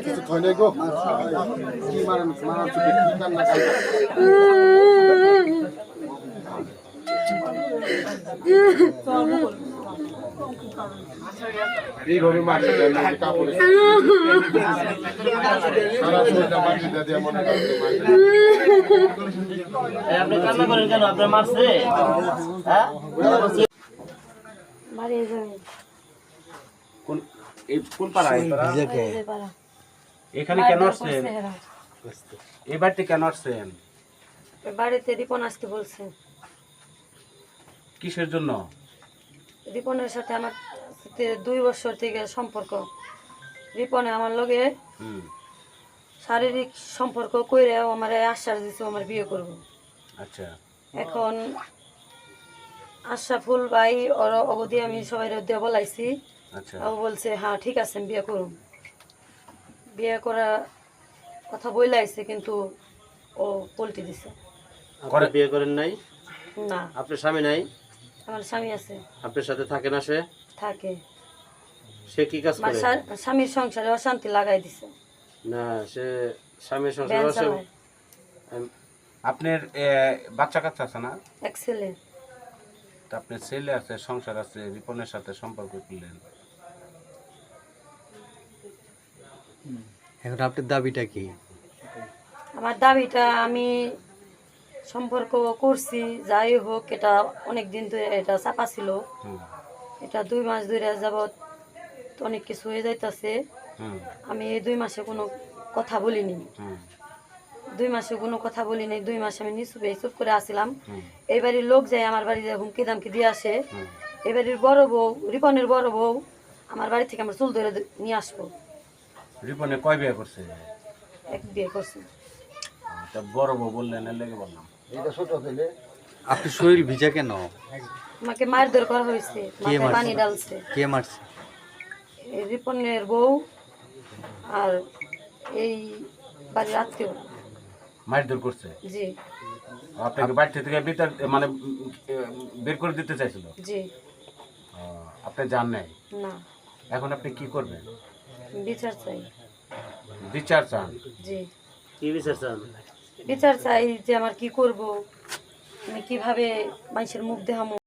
কিছু থয় নাই গো কি মারা এইভাবে মারতে কাপড়ে আপনি কান্না করেন কেন? আপনার মারছে? হ্যাঁ, কোন পাড়া? এখানে কেন আসছেন? এই বাড়িতে কেন আসছেন? বাড়িতে রিপন আসতে বলছে। কিসের জন্য? রিপনের সাথে আমার 2 বছর থেকে সম্পর্ক। রিপনে আমার লগে শারীরিক সম্পর্ক কইরে আমার আশ্বাস দিছে আমার বিয়ে করব। আচ্ছা, এখন আশরাফুল ভাই ওর অবধি আমি সবাই দিয়ে বলাইছি। আচ্ছা, ও বলছে হ্যাঁ ঠিক আছে বিয়ে করুন। বিয়ে করা কথা বইলাইছে কিন্তু ও পল্টি দিছে। করে বিয়ে করেন নাই? না। আপনার স্বামী নাই? আমার স্বামী আছে। আপনার সাথে থাকে না? সে থাকে। সে কি কাজ করে? স্বামীর সংসারে অশান্তি লাগাই দিছে। না, সে স্বামীর সংসারে আপনার বাচ্চা কাচ্চা আছে না? এক ছেলে। তা আপনার ছেলে আছে, সংসার আছে, রিপনের সাথে সম্পর্ক করলেন, এখন আপনার দাবিটা কি? আমার দাবিটা আমি সম্পর্ক করছি যাই হোক, এটা অনেক দিন ধরে এটা চাপা ছিল। এটা 2 মাস ধরে যাবৎ অনেক কিছু হয়ে যাইতেছে। আমি এই 2 মাসে কোনো কথা বলিনি। 2 মাসে কোনো কথা বলিনি। 2 মাস আমি চুপ করে আসছিলাম। এই বাড়ির লোক যায় আমার বাড়ি হুমকি দামকি দিয়ে আসে। এই বাড়ির বড় বউ, রিপনের বড় বউ আমার বাড়ি থেকে আমার চুল ধরে নিয়ে আসবো। রিপনে কয় বিয়ে করছে? এক বিয়ে করছে। তা বড় বউ বললেন, এর লেগে বললাম। আপনি শরীর ভিজা কেন? আমাকে মারধর করা হয়েছে, মাথায় পানি ডালছে। কে মারছে? রিপনের বউ আর এই বাড়ির আত্মীয় মারধর করছে? জি। আপনাকে বাড়ি থেকে ভিতর মানে বের করে দিতে চাইছিল? জি। আপনি জান নাই? না। এখন আপনি কি করবেন? বিচার চাই। বিচার চান? জি। কি বিচার চান? বিচার চাই যে আমার কি করব, আমি কিভাবে মানুষের মুখ দেখাবো।